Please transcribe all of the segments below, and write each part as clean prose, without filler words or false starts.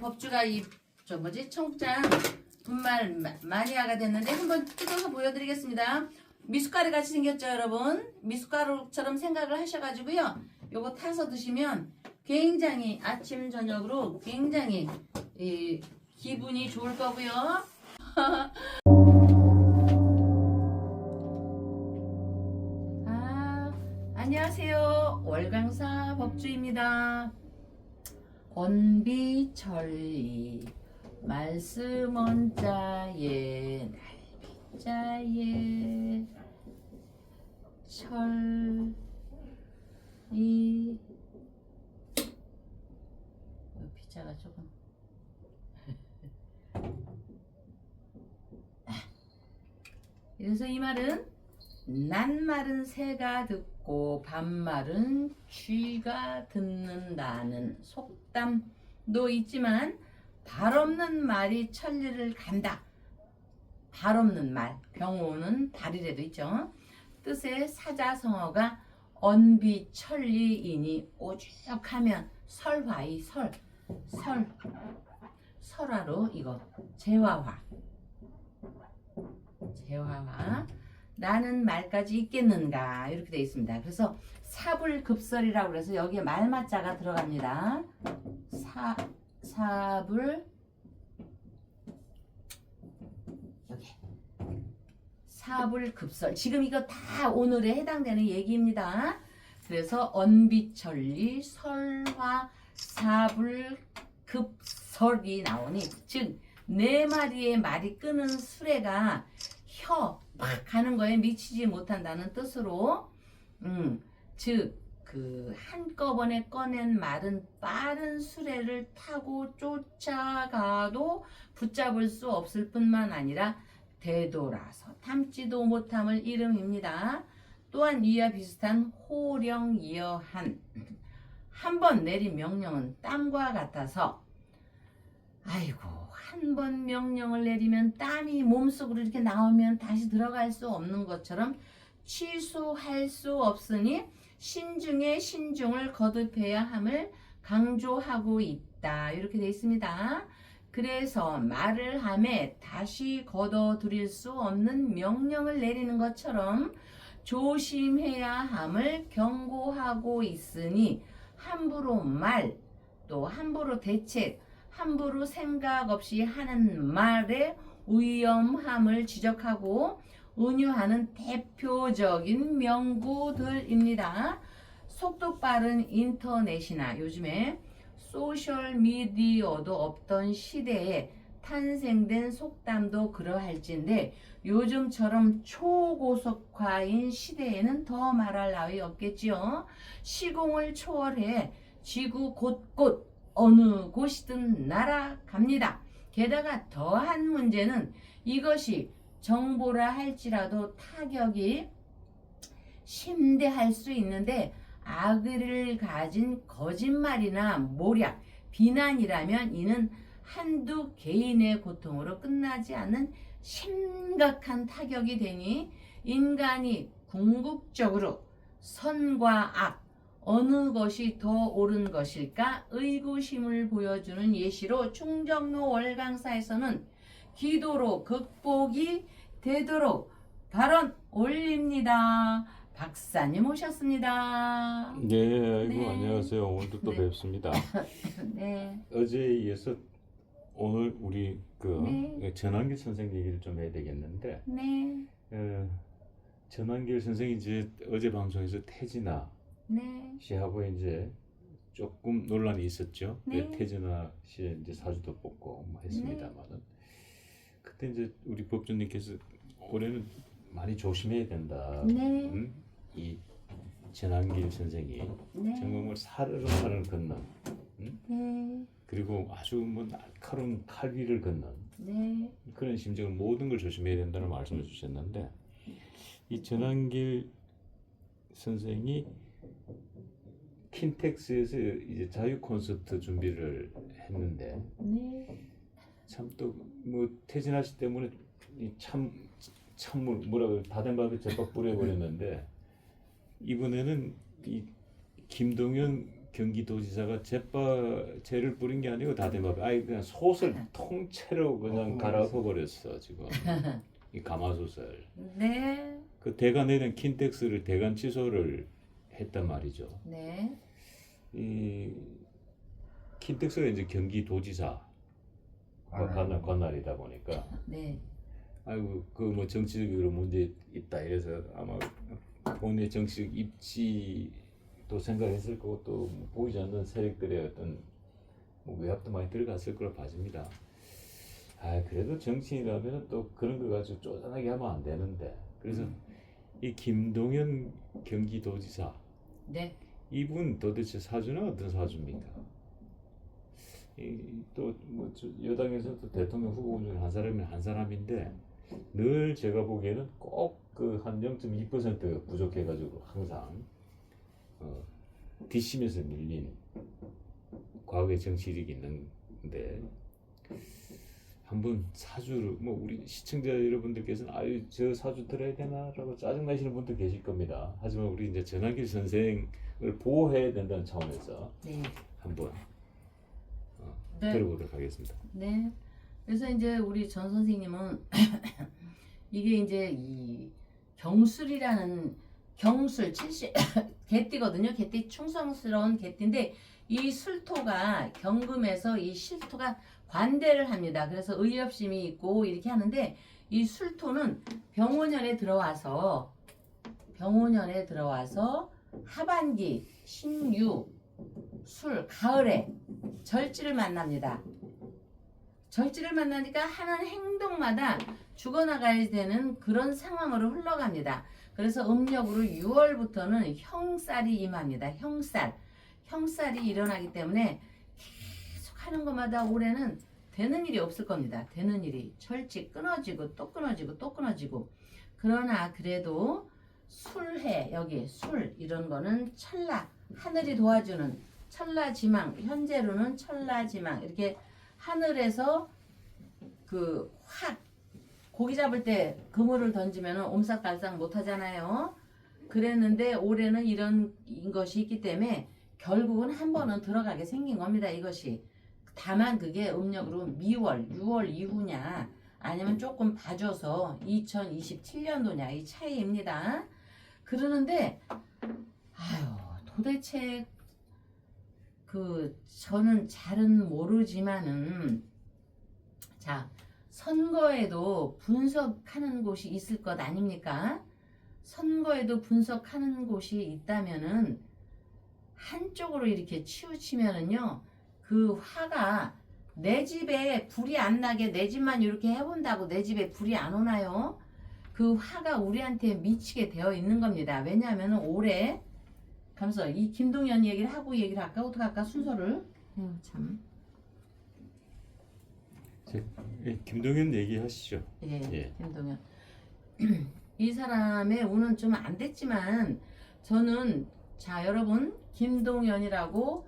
법주가 저 뭐지 청국장 분말 마니아가 됐는데 한번 뜯어서 보여드리겠습니다. 미숫가루 같이 생겼죠, 여러분? 미숫가루처럼 생각을 하셔가지고요. 요거 타서 드시면 굉장히 아침 저녁으로 굉장히 기분이 좋을 거고요. 안녕하세요. 월강사 법주입니다. 언비천리 말씀원자에 날비자에 천리 비자가 조금 그래서 이 말은 낱말은 새가 듣고 반말은 쥐가 듣는다는 속담도 있지만 발 없는 말이 천리를 간다. 발 없는 말, 병호는 발이라도 있죠. 뜻의 사자성어가 언비천리이니 오죽하면 설화이 설화로 이거 재화화 라는 말까지 있겠는가 이렇게 되어 있습니다. 그래서 사불급설이라고 그래서 여기에 말맞자가 들어갑니다. 사불 여기 사불급설 지금 이거 다 오늘에 해당되는 얘기입니다. 그래서 언비천리 설화 사불급설이 나오니 즉 네 마리의 말이 끄는 수레가 혀 막 가는 거에 미치지 못한다는 뜻으로 즉 그 한꺼번에 꺼낸 말은 빠른 수레를 타고 쫓아가도 붙잡을 수 없을 뿐만 아니라 되돌아서 담지도 못함을 이름입니다. 또한 이와 비슷한 호령이어한 한 번 내린 명령은 땀과 같아서 아이고 한 번 명령을 내리면 땀이 몸속으로 이렇게 나오면 다시 들어갈 수 없는 것처럼 취소할 수 없으니 신중에 신중을 거듭해야 함을 강조하고 있다. 이렇게 되어 있습니다. 그래서 말을 함에 다시 거둬들일 수 없는 명령을 내리는 것처럼 조심해야 함을 경고하고 있으니 함부로 말, 또 함부로 대책, 함부로 생각 없이 하는 말의 위험함을 지적하고 은유하는 대표적인 명구들입니다. 속도 빠른 인터넷이나 요즘에 소셜미디어도 없던 시대에 탄생된 속담도 그러할진데 요즘처럼 초고속화인 시대에는 더 말할 나위 없겠지요. 시공을 초월해 지구 곳곳 어느 곳이든 날아갑니다. 게다가 더한 문제는 이것이 정보라 할지라도 타격이 심대할 수 있는데 악의를 가진 거짓말이나 모략, 비난이라면 이는 한두 개인의 고통으로 끝나지 않는 심각한 타격이 되니 인간이 궁극적으로 선과 악 어느 것이 더 옳은 것일까 의구심을 보여주는 예시로 충정로 월강사에서는 기도로 극복이 되도록 발언 올립니다. 박사님 오셨습니다. 네, 아이고 네. 안녕하세요. 오늘도 또 네. 뵙습니다. 네. 어제에 이어서 오늘 우리 네. 전환길 선생 얘기를 좀 해야 되겠는데, 네. 전환길 선생이 이제 어제 방송에서 태진아 네. 씨하고 이제 조금 논란이 있었죠. 네. 태진아 씨 이제 사주도 뽑고 뭐 했습니다만은 그때 이제 우리 법조님께서 올해는 많이 조심해야 된다. 네. 이 전환길 선생이 네. 정말 사르르 건넌 네. 그리고 아주 뭐 날카로운 칼길을 건넌 네. 그런 심정을 모든 걸 조심해야 된다는 말씀을 주셨는데 이 전환길 선생이 킨텍스에서 이제 자유 콘서트 준비를 했는데 네. 참 또 뭐 태진아 씨 때문에 참물 뭐라고 다된 밥에 젖밥 뿌려버렸는데 이번에는 이 김동연 경기도지사가 죄를 뿌린 게 아니고 다대밥 아예 그냥 솥을 통째로 그냥 갈아엎어 버렸어 지금 이 가마솥을. 네. 그 대관 내는 킨텍스를 대관 취소를 했단 말이죠. 네. 이 킨텍스가 이제 경기도지사 관할이다 보니까 네. 아이고 그 뭐 정치적으로 문제 있다 이래서 아마 본인의 정치적 입지도 생각했을 거고 또 보이지 않는 세력들의 어떤 뭐 외압도 많이 들어갔을 거라 봐집니다. 아 그래도 정치인이라면 또 그런 거 가지고 쪼잔하게 하면 안 되는데 그래서 이 김동연 경기도지사 네. 이분 도대체 사주는 어떤 사주입니까? 또뭐 여당에서도 대통령 후보 중에 한 사람인데 늘 제가 보기에는 꼭 그 한 0.2%가 부족해가지고 항상 뒷심에서 밀린 과거의 정치력이 있는데 한번 사주를 뭐 우리 시청자 여러분들께서는 아유 저 사주 들어야 되나라고 짜증나시는 분도 계실 겁니다. 하지만 우리 이제 전한길 선생을 보호해야 된다는 차원에서 네. 한번 네. 들어보도록 하겠습니다. 네. 그래서 이제 우리 전 선생님은 이게 이제 이 경술이라는 경술 70 개띠거든요. 개띠 충성스러운 개띠인데 이 술토가 경금에서 이 실토가 관대를 합니다. 그래서 의협심이 있고 이렇게 하는데 이 술토는 병오년에 들어와서 하반기 신유 술 가을에 절지를 만납니다. 절지를 만나니까 하는 행동마다 죽어나가야 되는 그런 상황으로 흘러갑니다. 그래서 음력으로 6월부터는 형살이 임합니다. 형살이 일어나기 때문에 계속 하는 것마다 올해는 되는 일이 없을 겁니다. 되는 일이 절지 끊어지고 또 끊어지고 또 끊어지고. 그러나 그래도 술해 여기 술 이런 거는 천라 하늘이 도와주는 천라지망 현재로는 천라지망 이렇게 하늘에서 그 확 고기 잡을 때 그물을 던지면 옴싹달싹 못하잖아요. 그랬는데 올해는 이런 것이 있기 때문에 결국은 한 번은 들어가게 생긴 겁니다. 이것이 다만 그게 음력으로 미월 6월 이후냐 아니면 조금 봐줘서 2027년도냐 이 차이입니다. 그러는데 아유 도대체 저는 잘은 모르지만은 자 선거에도 분석하는 곳이 있을 것 아닙니까? 선거에도 분석하는 곳이 있다면은 한쪽으로 이렇게 치우치면은요 그 화가 내 집에 불이 안 나게 내 집만 이렇게 해본다고 내 집에 불이 안 오나요? 그 화가 우리한테 미치게 되어 있는 겁니다. 왜냐하면 올해 가면서 이 김동연 얘기를 하고 얘기를 할까 어떻게 할까 순서를 참. 김동연 얘기하시죠. 예. 김동연 이 사람의 운은 좀 안 됐지만 저는 자 여러분 김동연이라고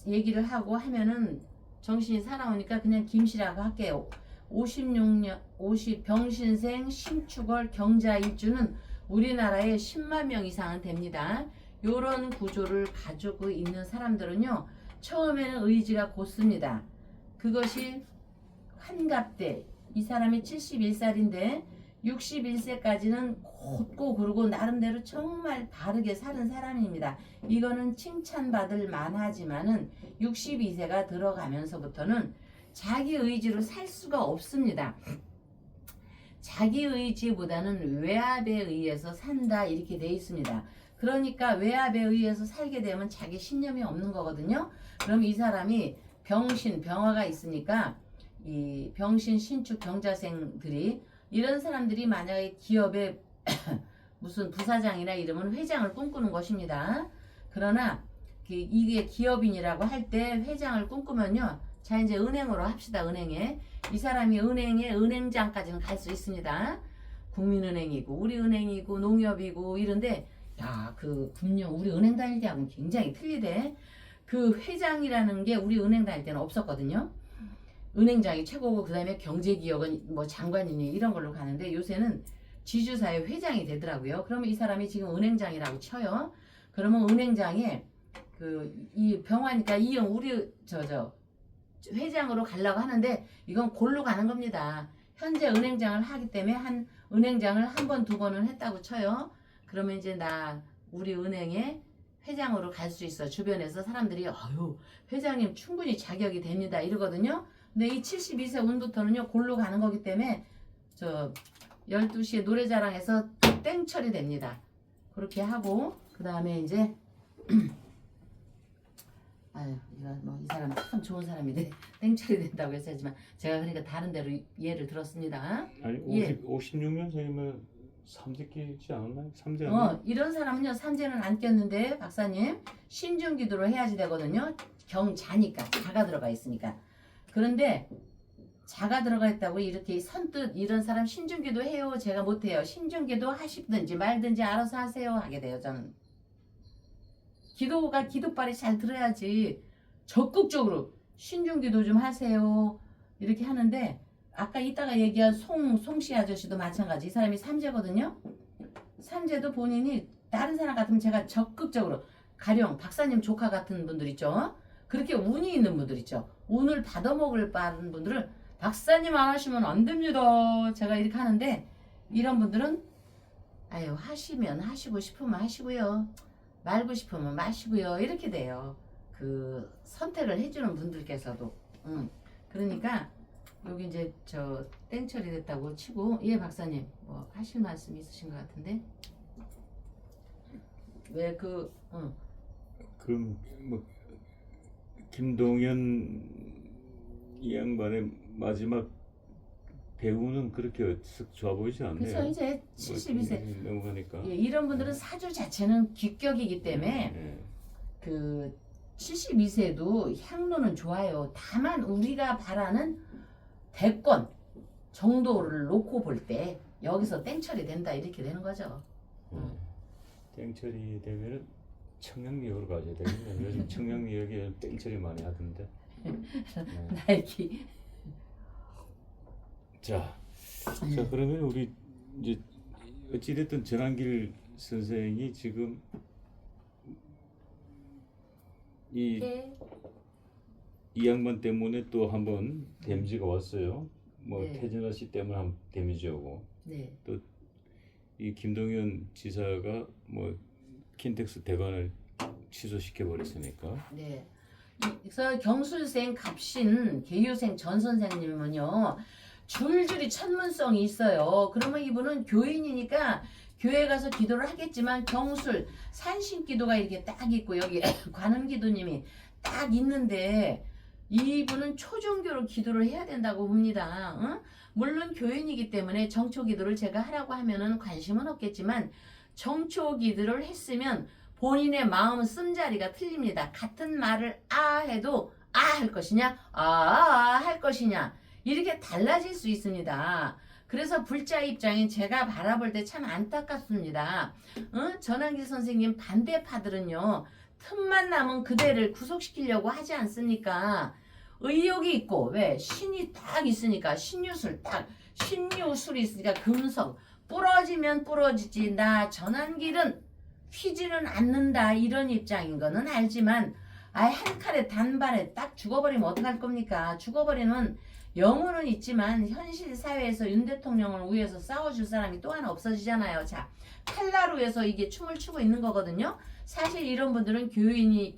얘기를 하고 하면은 정신이 살아오니까 그냥 김씨라고 할게요. 56년 50 병신생 신축월 경자일주는 우리나라에 10만 명 이상은 됩니다. 요런 구조를 가지고 있는 사람들은요 처음에는 의지가 곧습니다. 그것이 환갑때 이 사람이 71살인데 61세까지는 곧고 그러고 나름대로 정말 바르게 사는 사람입니다. 이거는 칭찬받을 만하지만은 62세가 들어가면서부터는 자기 의지로 살 수가 없습니다. 자기 의지보다는 외압에 의해서 산다 이렇게 돼 있습니다. 그러니까 외압에 의해서 살게 되면 자기 신념이 없는 거거든요. 그럼 이 사람이 병화가 있으니까 이 병신 신축 경자생들이 이런 사람들이 만약에 기업에 무슨 부사장이나 이러면 회장을 꿈꾸는 것입니다. 그러나 이게 기업인이라고 할 때 회장을 꿈꾸면요. 자 이제 은행으로 합시다. 은행에 이 사람이 은행에 은행장까지는 갈 수 있습니다. 국민은행이고 우리 은행이고 농협이고 이런데 야 그 금융 우리 은행 다닐 때하고는 굉장히 틀리대. 그 회장이라는 게 우리 은행 다닐 때는 없었거든요. 은행장이 최고고 그 다음에 경제기업은 뭐 장관이니 이런 걸로 가는데 요새는 지주사의 회장이 되더라고요. 그러면 이 사람이 지금 은행장이라고 쳐요. 그러면 은행장에 이 병화니까 이형 우리 회장으로 가려고 하는데 이건 골로 가는 겁니다. 현재 은행장을 하기 때문에 은행장을 한 번 두 번은 했다고 쳐요. 그러면 이제 우리 은행에 회장으로 갈 수 있어. 주변에서 사람들이 아유 회장님 충분히 자격이 됩니다 이러거든요. 근데 이 72세 운부터는요 골로 가는 거기 때문에 12시에 노래자랑에서 땡처리 됩니다. 그렇게 하고 그 다음에 이제 아유 이거 뭐 이 사람 참 좋은 사람인데 땡처리 된다고 했었지만 제가 그러니까 다른 데로 예를 들었습니다. 아니 예. 56년생이면 삼재 끼지 않았나요? 삼재 이런 사람은요 삼재는 안 꼈는데 박사님 신중기도를 해야지 되거든요. 경자니까 자가 들어가 있으니까. 그런데 자가 들어가 있다고 이렇게 선뜻 이런 사람 신중기도 해요 제가 못해요. 신중기도 하시든지 말든지 알아서 하세요 하게 돼요. 저는 기도빨이 잘 들어야지 적극적으로 신중기도 좀 하세요 이렇게 하는데 아까 이따가 얘기한 송씨 아저씨도 마찬가지. 이 사람이 삼재거든요. 삼재도 본인이 다른 사람 같으면 제가 적극적으로 가령 박사님 조카 같은 분들 있죠. 그렇게 운이 있는 분들 있죠. 운을 받아먹을 빠른 분들은 박사님 안 하시면 안 됩니다. 제가 이렇게 하는데 이런 분들은 아유 하시면 하시고 싶으면 하시고요. 말고 싶으면 마시고요. 이렇게 돼요. 그 선택을 해주는 분들께서도. 그러니까 여기 이제 땡처리 됐다고 치고 예 박사님 뭐 하실 말씀 있으신 것 같은데 왜 그럼 뭐 김동연 이 양반의 마지막 배우는 그렇게 썩 좋아 보이지 않네요. 그래서 이제 72세 넘어가니까 예, 이런 분들은 사주 자체는 귀격이기 때문에 네. 그 72세도 향로는 좋아요. 다만 우리가 바라는 대권 정도를 놓고 볼 때 여기서 땡처리 된다 이렇게 되는 거죠. 땡처리 되면은 청량리역으로 가셔야 되겠네요. 요즘 청량리역에 땡처리 많이 하던데. 나이키. 자 그러면 우리 이제 어찌됐든 전한길 선생이 지금 이 양반 때문에 또 한번 데미지가 왔어요. 뭐 네. 태진아 씨 때문에 한 데미지 오고 네. 또 이 김동연 지사가 뭐 킨텍스 대관을 취소시켜 버렸으니까. 네. 그래서 경술생 갑신 개유생 전 선생님은요 줄줄이 천문성이 있어요. 그러면 이분은 교인이니까 교회 가서 기도를 하겠지만 경술 산신기도가 이렇게 딱 있고 여기 관음기도님이 딱 있는데 이분은 초종교로 기도를 해야 된다고 봅니다. 응? 물론 교인이기 때문에 정초기도를 제가 하라고 하면은 관심은 없겠지만 정초기도를 했으면 본인의 마음 쓴자리가 틀립니다. 같은 말을 해도 할 것이냐 할 것이냐 이렇게 달라질 수 있습니다. 그래서 불자 입장에 제가 바라볼 때 참 안타깝습니다. 전한길 선생님 반대파들은요 틈만 남은 그대를 구속시키려고 하지 않습니까? 의욕이 있고 왜 신이 딱 있으니까 신유술이 있으니까 금성 부러지면 부러지지 나 전한길은 휘지는 않는다 이런 입장인 거는 알지만 한 칼에 단발에 딱 죽어버리면 어떡할 겁니까? 죽어버리면 영혼은 있지만 현실 사회에서 윤 대통령을 위해서 싸워줄 사람이 또 하나 없어지잖아요. 자, 칼라루에서 이게 춤을 추고 있는 거거든요. 사실 이런 분들은 교인이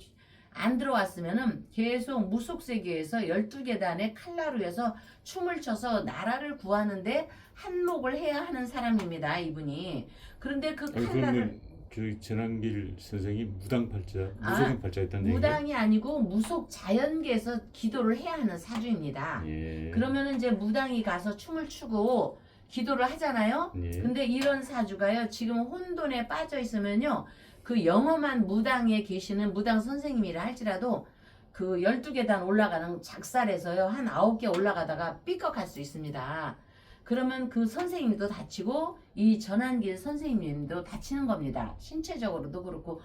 안 들어왔으면은 계속 무속세계에서 12계단의 칼라루에서 춤을 춰서 나라를 구하는데 한몫을 해야 하는 사람입니다. 이분이. 그런데 그 칼라를 그 전한길 선생이 무당팔자, 무속인팔자였다는 얘기예요? 무당이 아니고 무속 자연계에서 기도를 해야 하는 사주입니다. 예. 그러면은 이제 무당이 가서 춤을 추고 기도를 하잖아요. 예. 근데 이런 사주가요. 지금 혼돈에 빠져 있으면요. 그 영험한 무당에 계시는 무당 선생님이라 할지라도 그 12계단 올라가는 작살에서요. 한 9개 올라가다가 삐걱할 수 있습니다. 그러면 그 선생님도 다치고 이 전한길 선생님도 다치는 겁니다. 신체적으로도 그렇고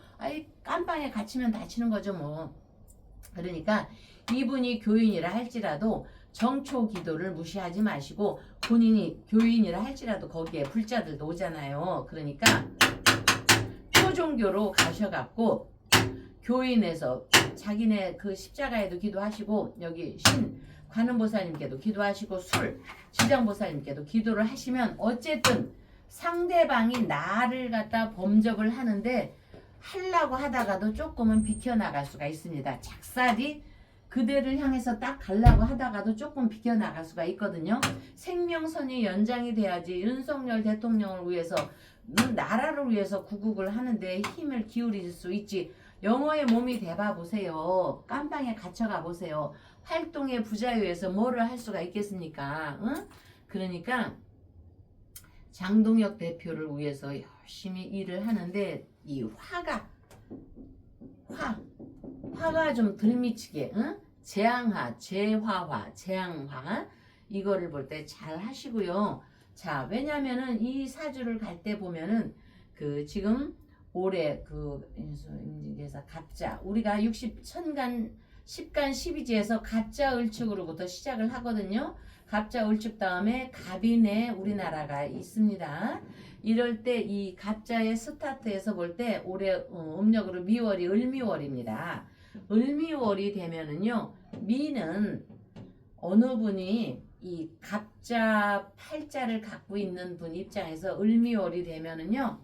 깜빵에 갇히면 다치는 거죠 뭐. 그러니까 이분이 교인이라 할지라도 정초 기도를 무시하지 마시고 본인이 교인이라 할지라도 거기에 불자들도 오잖아요. 그러니까 초종교로 가셔갖고 교인에서 자기네 그 십자가에도 기도하시고 여기 신 관음보살님께도 기도하시고 술 지장보살님께도 기도를 하시면 어쨌든 상대방이 나를 갖다 범접을 하는데 하려고 하다가도 조금은 비켜나갈 수가 있습니다. 작살이 그대를 향해서 딱 가려고 하다가도 조금 비켜나갈 수가 있거든요. 생명선이 연장이 돼야지 윤석열 대통령을 위해서 나라를 위해서 구국을 하는데 힘을 기울일 수 있지. 영어의 몸이 돼봐 보세요. 깜방에 갇혀가 보세요. 활동의 부자유에서 뭐를 할 수가 있겠습니까? 응? 그러니까 장동혁 대표를 위해서 열심히 일을 하는데 이 화가 좀 덜 미치게, 응? 재앙화, 재화화, 재앙화 이거를 볼 때 잘 하시고요. 자, 왜냐면은 이 사주를 갈 때 보면은 그 지금 올해 그 임진계사 갑자 우리가 10간 12지에서 갑자 을축으로부터 시작을 하거든요. 갑자 을축 다음에 갑인에 우리나라가 있습니다. 이럴 때 이 갑자의 스타트에서 볼 때 올해 음력으로 미월이 을미월입니다. 을미월이 되면은요, 미는 어느 분이 이 갑자 팔자를 갖고 있는 분 입장에서 을미월이 되면은요,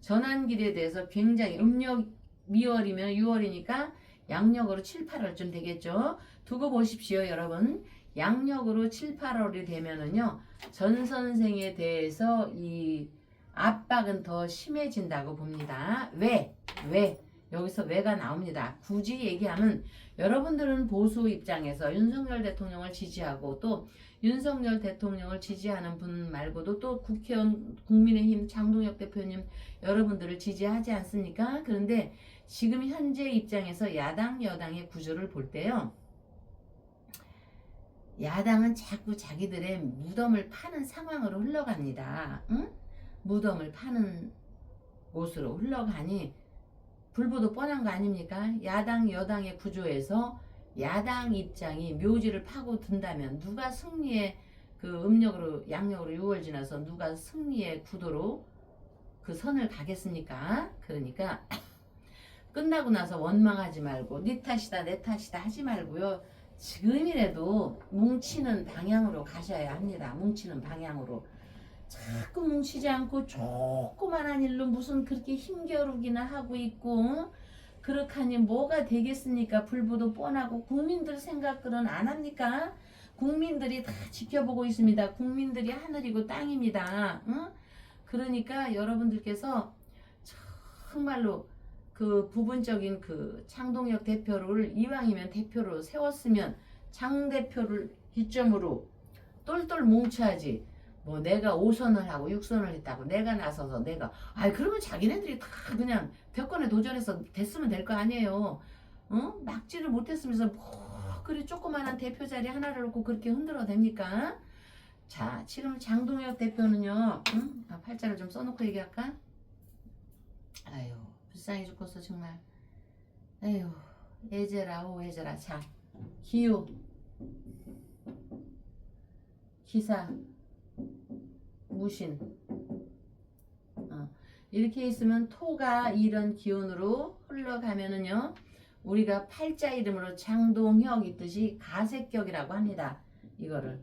전환길에 대해서 굉장히 음력 미월이면 6월이니까 양력으로 7, 8월쯤 되겠죠. 두고 보십시오, 여러분. 양력으로 7, 8월이 되면은요, 전 선생에 대해서 이 압박은 더 심해진다고 봅니다. 왜? 여기서 왜가 나옵니다. 굳이 얘기하면 여러분들은 보수 입장에서 윤석열 대통령을 지지하고 또 윤석열 대통령을 지지하는 분 말고도 또 국회의원 국민의힘 장동혁 대표님 여러분들을 지지하지 않습니까? 그런데 지금 현재 입장에서 야당 여당의 구조를 볼 때요. 야당은 자꾸 자기들의 무덤을 파는 상황으로 흘러갑니다. 응? 무덤을 파는 곳으로 흘러가니 불보도 뻔한 거 아닙니까? 야당 여당의 구조에서 야당 입장이 묘지를 파고 든다면 누가 승리의 그 음력으로 양력으로 6월 지나서 누가 승리의 구도로 그 선을 가겠습니까? 그러니까 끝나고 나서 원망하지 말고 네 탓이다 내 탓이다 하지 말고요. 지금이라도 뭉치는 방향으로 가셔야 합니다. 뭉치는 방향으로. 자꾸 뭉치지 않고 조그만한 일로 무슨 그렇게 힘겨루기나 하고 있고 그렇다니 뭐가 되겠습니까? 불보도 뻔하고 국민들 생각들은 안 합니까? 국민들이 다 지켜보고 있습니다. 국민들이 하늘이고 땅입니다. 응? 그러니까 여러분들께서 정말로 그 부분적인 그 창동혁 대표를 이왕이면 대표로 세웠으면 장 대표를 기점으로 똘똘 뭉쳐야지. 뭐 내가 5선을 하고 6선을 했다고 내가 나서서 내가 그러면 자기네들이 다 그냥 벽건에 도전해서 됐으면 될 거 아니에요. 막지를 못했으면서 뭐 그리 조그만한 대표 자리 하나를 놓고 그렇게 흔들어 됩니까? 자, 지금 장동혁 대표는요. 팔자를 좀 써놓고 얘기할까? 아유 불쌍해 죽겠어 정말. 아유 애제라 오 애제라. 자, 기우 기사 무신 이렇게 있으면 토가 이런 기운으로 흘러가면은요 우리가 팔자 이름으로 장동혁 있듯이 가색격이라고 합니다. 이거를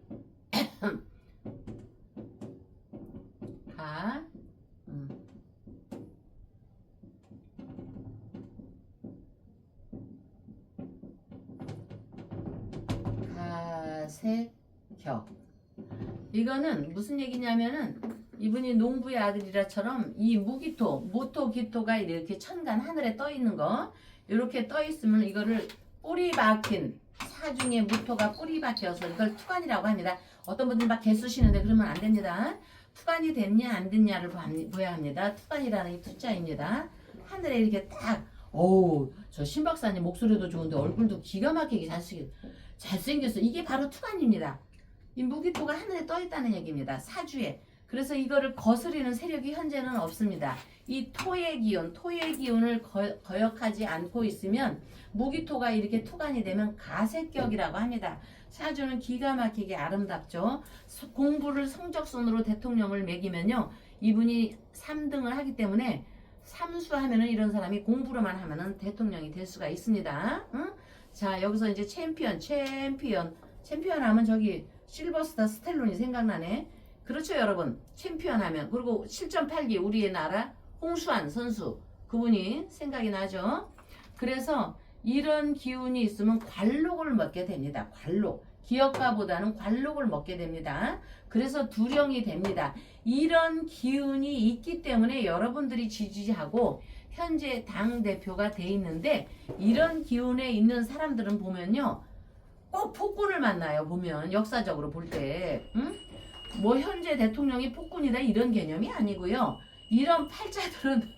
가색격. 이거는 무슨 얘기냐면은 이분이 농부의 아들이라처럼 이 무기토, 모토기토가 이렇게 천간 하늘에 떠 있는 거 이렇게 떠 있으면 이거를 뿌리 박힌 사중에 무토가 뿌리 박혀서 이걸 투간이라고 합니다. 어떤 분들 막 개수시는데 그러면 안 됩니다. 투간이 됐냐 안 됐냐를 봐야 합니다. 투간이라는 이 투자입니다. 하늘에 이렇게 딱 저 신박사님 목소리도 좋은데 얼굴도 기가 막히게 잘생겼어. 이게 바로 투간입니다. 이 무기토가 하늘에 떠 있다는 얘기입니다. 사주에. 그래서 이거를 거스리는 세력이 현재는 없습니다. 이 토의 기운을 거역하지 않고 있으면 무기토가 이렇게 투간이 되면 가색격이라고 합니다. 사주는 기가 막히게 아름답죠. 공부를 성적순으로 대통령을 매기면요. 이분이 3등을 하기 때문에 삼수하면은 이런 사람이 공부로만 하면은 대통령이 될 수가 있습니다. 응? 자, 여기서 이제 챔피언 하면 저기 실버스타 스텔론이 생각나네. 그렇죠, 여러분. 챔피언 하면. 그리고 7.8기 우리의 나라 홍수환 선수 그분이 생각이 나죠. 그래서 이런 기운이 있으면 관록을 먹게 됩니다. 관록. 기업가보다는 관록을 먹게 됩니다. 그래서 두령이 됩니다. 이런 기운이 있기 때문에 여러분들이 지지하고 현재 당대표가 돼 있는데, 이런 기운에 있는 사람들은 보면요, 꼭 폭군을 만나요. 보면 역사적으로 볼 때, 응? 뭐 현재 대통령이 폭군이다 이런 개념이 아니고요. 이런 팔자들은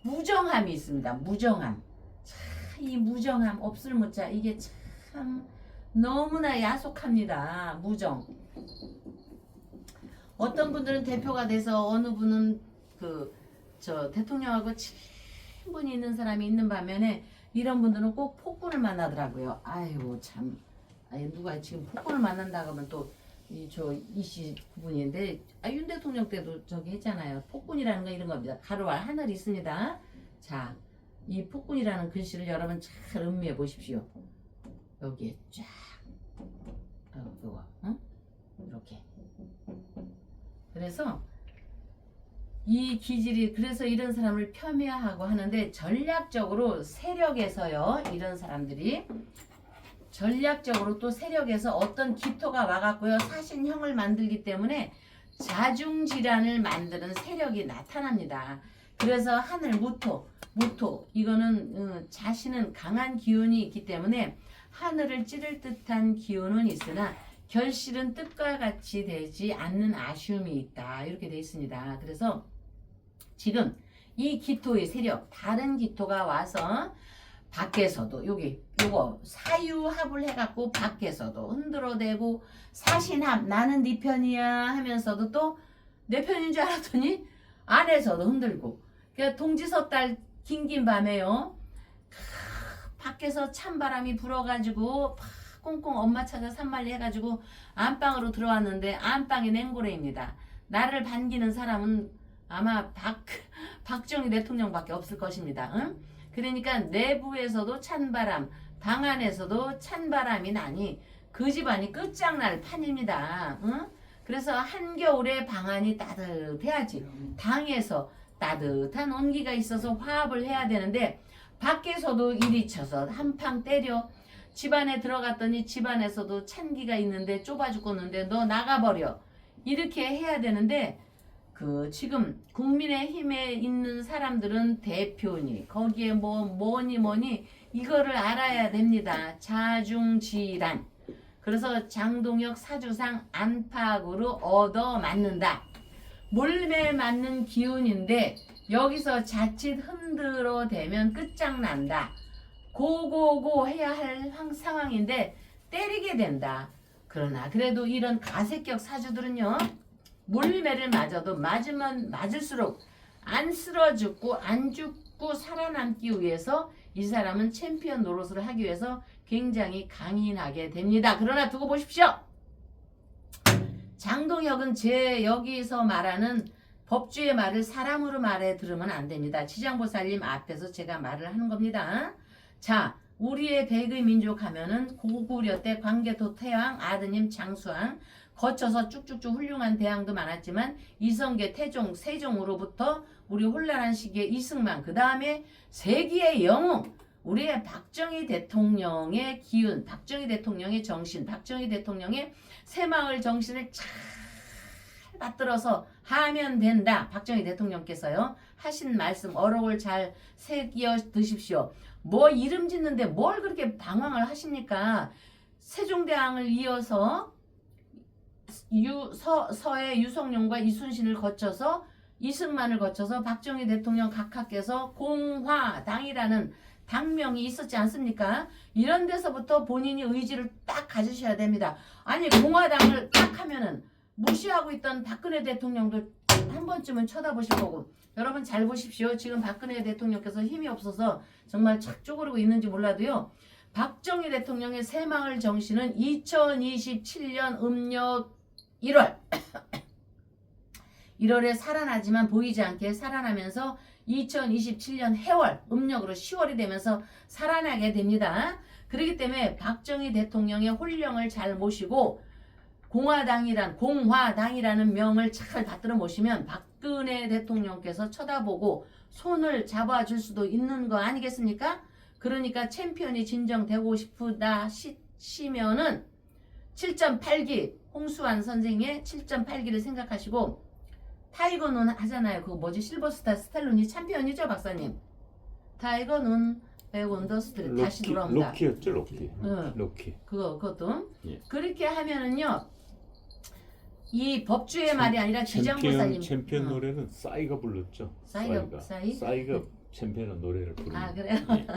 무정함이 있습니다. 무정함. 참, 이 무정함 없을 무자, 이게 참 너무나 야속합니다. 무정. 어떤 분들은 대표가 돼서 어느 분은 대통령하고 친분이 있는 사람이 있는 반면에 이런 분들은 꼭 폭군을 만나더라고요. 아이고 참. 누가 지금 폭군을 만난다고 하면 또 이씨 부분인데, 윤 대통령 때도 저기 했잖아요. 폭군이라는 거 이런 겁니다. 가로와 하늘이 있습니다. 자, 이 폭군이라는 글씨를 여러분 잘 음미해 보십시오. 여기에 쫙 요거 이렇게. 그래서 이 기질이, 그래서 이런 사람을 폄훼하고 하는데, 전략적으로 세력에서요, 이런 사람들이 전략적으로 또 세력에서 어떤 기토가 와갖고요, 사신형을 만들기 때문에 자중질환을 만드는 세력이 나타납니다. 그래서 하늘 무토 이거는 자신은 강한 기운이 있기 때문에 하늘을 찌를 듯한 기운은 있으나 결실은 뜻과 같이 되지 않는 아쉬움이 있다, 이렇게 되어 있습니다. 그래서 지금 이 기토의 세력, 다른 기토가 와서 밖에서도 요거 사유합을 해갖고 밖에서도 흔들어대고, 사신합 나는 네 편이야 하면서도 또 내 편인 줄 알았더니 안에서도 흔들고. 그러니까 동지섣달 긴긴 밤에요, 밖에서 찬바람이 불어가지고 꽁꽁 엄마 찾아 산말리 해가지고 안방으로 들어왔는데 안방이 냉고래입니다. 나를 반기는 사람은 아마 박정희 대통령밖에 없을 것입니다. 응? 그러니까 내부에서도 찬바람, 방 안에서도 찬바람이 나니 그 집안이 끝장날 판입니다. 응? 그래서 한겨울에 방 안이 따뜻해야지. 당에서 따뜻한 온기가 있어서 화합을 해야 되는데, 밖에서도 이리 쳐서 한팡 때려. 집안에 들어갔더니 집안에서도 찬기가 있는데 좁아 죽겠는데 너 나가버려. 이렇게 해야 되는데, 지금 국민의힘에 있는 사람들은 대표니 거기에 뭐니 이거를 알아야 됩니다. 자중질환. 그래서 장동혁 사주상 안팎으로 얻어맞는다. 몰매 맞는 기운인데 여기서 자칫 흔들어대면 끝장난다. 고고고 해야 할 상황인데 때리게 된다. 그러나 그래도 이런 가색격 사주들은요, 몰매를 맞아도 맞으면 맞을수록 안 쓰러 죽고 안 죽고 살아남기 위해서 이 사람은 챔피언 노릇을 하기 위해서 굉장히 강인하게 됩니다. 그러나 두고 보십시오. 장동혁은 여기서 말하는 법주의 말을 사람으로 말해 들으면 안 됩니다. 지장보살님 앞에서 제가 말을 하는 겁니다. 자, 우리의 백의 민족 하면은 고구려 때 광개토 태왕 아드님 장수왕 거쳐서 쭉쭉쭉 훌륭한 대왕도 많았지만 이성계 태종 세종으로부터 우리 혼란한 시기에 이승만, 그 다음에 세기의 영웅 우리의 박정희 대통령의 기운, 박정희 대통령의 정신, 박정희 대통령의 새마을 정신을 잘 받들어서 하면 된다. 박정희 대통령께서요 하신 말씀 어록을 잘 새겨 드십시오. 뭐 이름 짓는데 뭘 그렇게 방황을 하십니까? 세종대왕을 이어서 서해 유성룡과 이순신을 거쳐서 이승만을 거쳐서 박정희 대통령 각하께서 공화당이라는 당명이 있었지 않습니까? 이런 데서부터 본인이 의지를 딱 가지셔야 됩니다. 아니 공화당을 딱 하면은 무시하고 있던 박근혜 대통령도 한 번쯤은 쳐다보실 거고. 여러분 잘 보십시오. 지금 박근혜 대통령께서 힘이 없어서 정말 착 쪼그리고 있는지 몰라도요, 박정희 대통령의 새마을 정신은 2027년 음력 1월에 살아나지만 보이지 않게 살아나면서 2027년 해월 음력으로 10월이 되면서 살아나게 됩니다. 그렇기 때문에 박정희 대통령의 혼령을 잘 모시고 공화당이라는 명을 잘 받들어 모시면 박근혜 대통령께서 쳐다보고 손을 잡아줄 수도 있는 거 아니겠습니까? 그러니까 챔피언이 진정되고 싶다 시면은 7.8기 홍수환 선생의 7.8기를 생각하시고 타이거눈 하잖아요. 그거 뭐지? 실버스타 스탈론이 챔피언이죠, 박사님. 타이거눈 백온더 스트릿 다시 돌아옵니다. 로키였죠, 로키. 응. 로키. 그것도 예. 그렇게 하면은요. 이 법주의 말이 아니라 지장보살님 챔피언 노래는 싸이가 불렀죠. 싸이가 챔피언 노래를 부르는. 아 그래요? 예.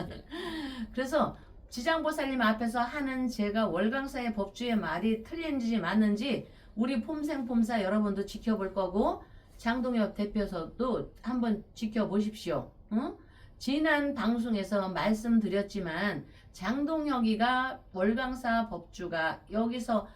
그래서 지장보살님 앞에서 하는 제가 월강사의 법주의 말이 틀린지 맞는지 우리 폼생폼사 여러분도 지켜볼 거고 장동혁 대표서도 한번 지켜보십시오. 응? 지난 방송에서 말씀드렸지만 장동혁이가 월강사 법주가 여기서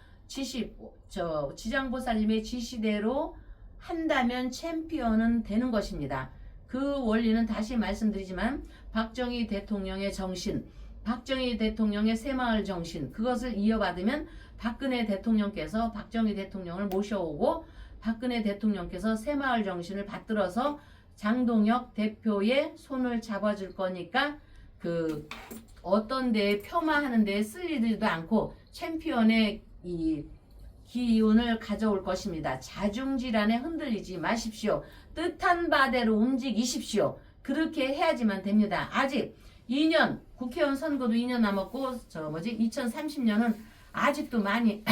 지장보살님의 지시대로 한다면 챔피언은 되는 것입니다. 그 원리는 다시 말씀드리지만 박정희 대통령의 정신, 박정희 대통령의 새마을 정신 그것을 이어받으면 박근혜 대통령께서 박정희 대통령을 모셔오고 박근혜 대통령께서 새마을 정신을 받들어서 장동혁 대표의 손을 잡아줄 거니까 그 어떤 데에 폄하하는 데에 쓸리지도 않고 챔피언의 이 기운을 가져올 것입니다. 자중질환에 흔들리지 마십시오. 뜻한 바대로 움직이십시오. 그렇게 해야지만 됩니다. 아직 2년 국회의원 선거도 2년 남았고 2030년은 아직도 많이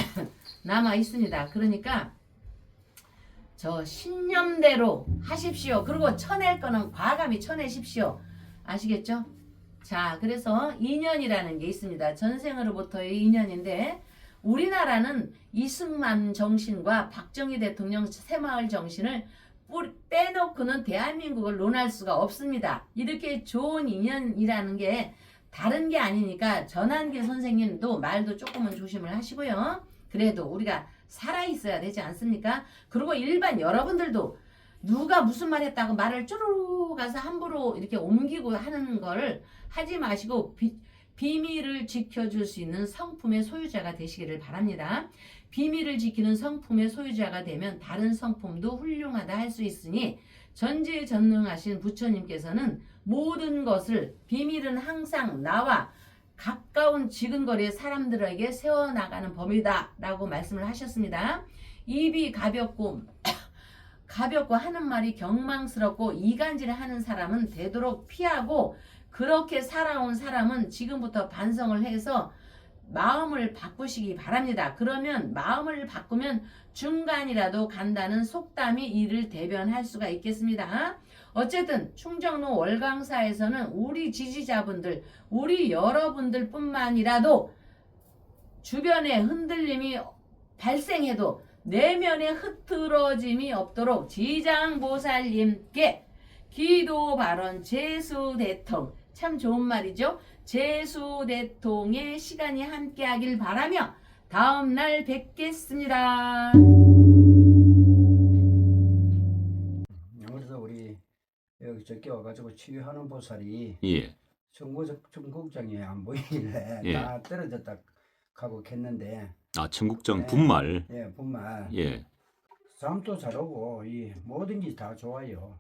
남아 있습니다. 그러니까 저 신념대로 하십시오. 그리고 쳐낼 거는 과감히 쳐내십시오. 아시겠죠? 자, 그래서 2년이라는 게 있습니다. 전생으로부터의 2년인데 우리나라는 이승만 정신과 박정희 대통령 새마을 정신을 빼놓고는 대한민국을 논할 수가 없습니다. 이렇게 좋은 인연이라는 게 다른 게 아니니까 전한길 선생님도 말도 조금은 조심을 하시고요. 그래도 우리가 살아있어야 되지 않습니까? 그리고 일반 여러분들도 누가 무슨 말 했다고 말을 쪼르르 가서 함부로 이렇게 옮기고 하는 걸 하지 마시고 비밀을 지켜줄 수 있는 성품의 소유자가 되시기를 바랍니다. 비밀을 지키는 성품의 소유자가 되면 다른 성품도 훌륭하다 할 수 있으니 전지전능하신 부처님께서는 모든 것을 비밀은 항상 나와 가까운 지근거리의 사람들에게 세워나가는 법이다 라고 말씀을 하셨습니다. 입이 가볍고 하는 말이 경망스럽고 이간질을 하는 사람은 되도록 피하고 그렇게 살아온 사람은 지금부터 반성을 해서 마음을 바꾸시기 바랍니다. 그러면 마음을 바꾸면 중간이라도 간다는 속담이 이를 대변할 수가 있겠습니다. 어쨌든 충정로 월강사에서는 우리 지지자분들, 우리 여러분들 뿐만이라도 주변에 흔들림이 발생해도 내면에 흐트러짐이 없도록 지장보살님께 기도 발언 제수대통 참 좋은 말이죠. 제수대통의 시간이 함께하길 바라며 다음날 뵙겠습니다. 그래서 우리 여기 저기 와가지고 치유하는 보살이 예. 청국장에 안 보이길래 예. 다 떨어졌다 가고 했는데 아, 청국장 예. 분말. 예, 분말 예. 잠도 잘 오고 이 모든 게 다 좋아요.